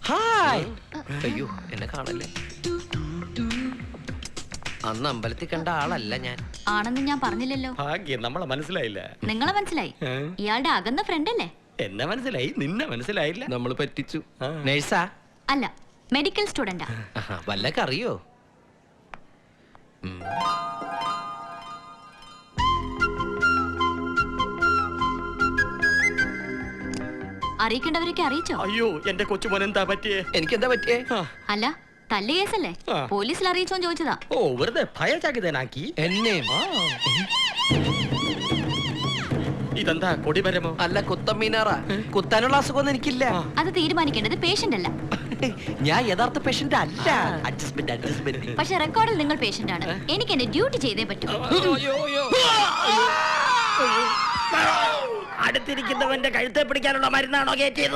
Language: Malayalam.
ഹായ്. അയ്യോ എന്നെ കാണല്ലേ. അന്ന് അമ്പലത്തിൽ കണ്ട ആളല്ല ഞാൻ. ആണെന്ന് ഞാൻ പറഞ്ഞില്ലല്ലോ. ഭാഗ്യം നമ്മളെ മനസ്സിലായില്ല. നിങ്ങളെ മനസ്സിലായി. ഇയാളുടെ അകന്ന ഫ്രണ്ട് അല്ലേ? എന്നെ മനസ്സിലായി, നിന്നെ മനസ്സിലായില്ല. നമ്മൾ പറ്റിച്ചു. നേഴ്സാ? അല്ല, മെഡിക്കൽ സ്റ്റുഡന്റാ. വല്ലൊക്കെ അറിയോ? അറിയിക്കേണ്ടവരൊക്കെ അറിയിച്ചോ? അയ്യോ എന്റെ കൊച്ചുമോൻ എന്താ പറ്റിയേ? എനിക്കെന്താ പറ്റിയേ? അല്ല, തല്ല് കേസല്ലേ? പോലീസിൽ അറിയിച്ചോന്ന് ചോദിച്ചതാ. ഓ വെറുതെ ഭയചകിതനാക്കി എന്നെ. ഇതെന്താ കൊടിമരമോ? അല്ല, കുത്തമ്മീനാറാ. കുത്താനുള്ള അസുഖമൊന്നും എനിക്കില്ല. അത് തീരുമാനിക്കേണ്ടത് പേഷ്യന്റ് അല്ല. ഞാൻ യഥാർത്ഥ പേഷ്യന്റ് അല്ല. അഡ്ജസ്റ്റ്മെന്റ്. പക്ഷെ റെക്കോർഡിൽ നിങ്ങൾ പേഷ്യന്റ് ആണ്. എനിക്ക് എന്റെ ഡ്യൂട്ടി ചെയ്തേ പറ്റൂ. അടുത്തിരിക്കുന്നവന്റെ കഴുത്തെ പിടിക്കാനുള്ള മരുന്നാണോ കയറ്റിയത്?